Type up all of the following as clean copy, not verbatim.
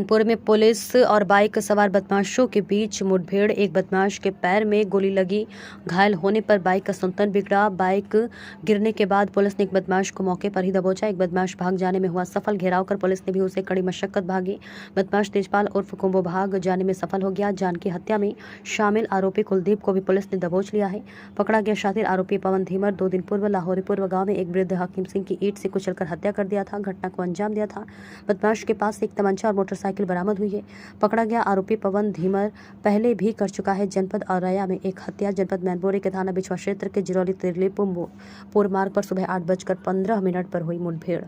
मैनपुर में पुलिस और बाइक सवार बदमाशों के बीच मुठभेड़। एक बदमाश के पैर में गोली लगी। घायल होने पर बाइक का संतुलन बिगड़ा। बाइक गिरने के बाद पुलिस ने एक बदमाश को मौके पर ही दबोचा। एक बदमाश भाग जाने में हुआ सफल। घेराव कर पुलिस ने भी उसे कड़ी मशक्कत भागी। बदमाश तेजपाल उर्फ कुंभो भाग जाने में सफल हो गया। जानकी हत्या में शामिल आरोपी कुलदीप को भी पुलिस ने दबोच लिया है। पकड़ा गया शातिर आरोपी पवन धीमर 2 दिन पूर्व लाहौरी पूर्व गाँव में एक वृद्ध हाकिम सिंह की ईंट से कुचलकर हत्या कर दिया था। घटना को अंजाम दिया था। बदमाश के पास एक तमंचा और मोटरसाइकिल बरामद हुई है। पकड़ा गया आरोपी पवन धीमर पहले भी कर चुका है जनपद औरैया में एक हत्या। जनपद मैनपुरी के थाना बिछवा क्षेत्र के जिरौली तिरलीपुर मार्ग पर सुबह 8:15 पर हुई मुठभेड़।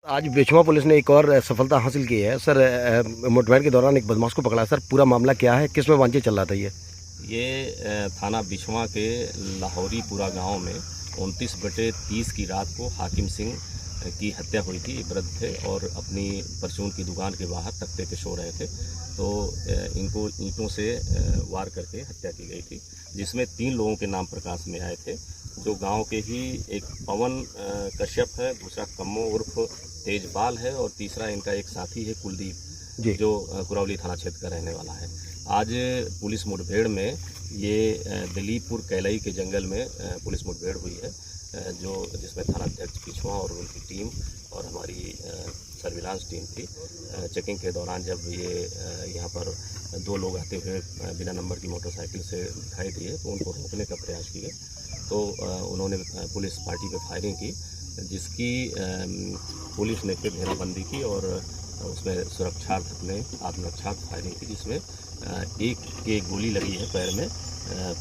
आज बिछवा पुलिस ने एक और सफलता हासिल की है सर। मुठभेड़ के दौरान एक बदमाश को पकड़ा सर। पूरा मामला क्या है, किस में वांछित चल रहा था ये थाना बिछवा के लाहौरी पूरा गांव में 29/30 की रात को हाकिम सिंह की हत्या हुई थी। वृद्ध थे और अपनी परचून की दुकान के बाहर तख्ते पे सो रहे थे, तो इनको ईंटों से वार करके हत्या की गई थी, जिसमें 3 लोगों के नाम प्रकाश में आए थे, जो गांव के ही एक पवन कश्यप है, दूसरा कम्मो उर्फ तेजपाल है और तीसरा इनका एक साथी है कुलदीप, जो कुरौली थाना क्षेत्र का रहने वाला है। आज पुलिस मुठभेड़ में ये दिलीपुर कैलई के जंगल में पुलिस मुठभेड़ हुई है, जिसमें थानाध्यक्ष बिछवा और उनकी टीम और हमारी सर्विलांस टीम थी। चेकिंग के दौरान जब ये यहाँ पर 2 लोग आते हुए बिना नंबर की मोटरसाइकिल से दिखाई दिए, तो उनको रोकने का प्रयास किए, तो उन्होंने पुलिस पार्टी पर फायरिंग की, जिसकी पुलिस ने फिर घेराबंदी की और उसमें सुरक्षार्थ अपने आत्मरक्षार्थ फायरिंग की, जिसमें एक के गोली लगी है पैर में,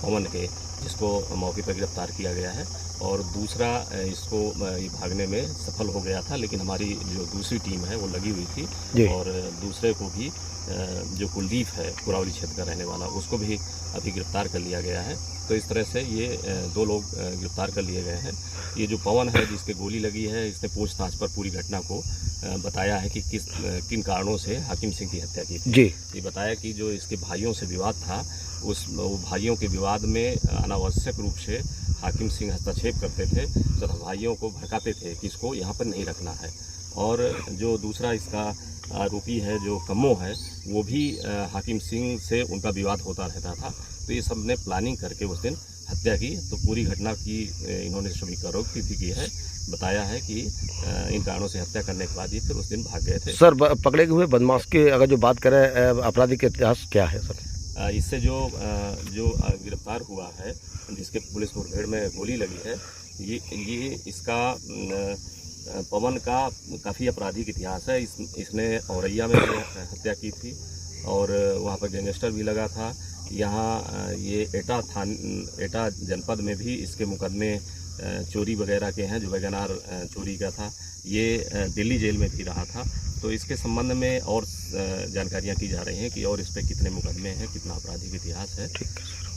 पवन के, जिसको मौके पर गिरफ्तार किया गया है, और दूसरा इसको ये भागने में सफल हो गया था, लेकिन हमारी जो दूसरी टीम है वो लगी हुई थी, और दूसरे को भी जो कुलदीप है कुरौली क्षेत्र का रहने वाला, उसको भी अभी गिरफ्तार कर लिया गया है। तो इस तरह से ये 2 लोग गिरफ्तार कर लिए गए हैं। ये जो पवन है जिसके गोली लगी है, इसने पूछताछ पर पूरी घटना को बताया है कि किन कारणों से हाकिम सिंह की हत्या की थी। ये बताया कि जो इसके भाइयों से विवाद था, वो भाइयों के विवाद में अनावश्यक रूप से हाकिम सिंह हस्तक्षेप करते थे तथा भाइयों को भड़काते थे कि इसको यहाँ पर नहीं रखना है। और जो दूसरा इसका आरोपी है जो कम्मो है, वो भी हाकिम सिंह से उनका विवाद होता रहता था, तो ये सब ने प्लानिंग करके उस दिन हत्या की। तो पूरी घटना की इन्होंने स्वीकारोक्ति भी की है, बताया है कि इन कारणों से हत्या करने के बाद ये फिर उस दिन भाग गए थे। सर, पकड़े हुए बदमाश के अगर जो बात करें, आपराधिक इतिहास क्या है सर? इससे जो गिरफ्तार हुआ है, जिसके पुलिस मुठभेड़ में गोली लगी है, ये इसका पवन का काफ़ी आपराधिक इतिहास है। इसने औरैया में हत्या की थी और वहाँ पर गैंगस्टर भी लगा था। यहाँ ये एटा जनपद में भी इसके मुकदमे चोरी वगैरह के हैं, जो वैगनार चोरी का था, ये दिल्ली जेल में भी रहा था। तो इसके संबंध में और जानकारियाँ की जा रही हैं कि और इस पर कितने मुकदमे हैं, कितना आपराधिक इतिहास है। ठीक है।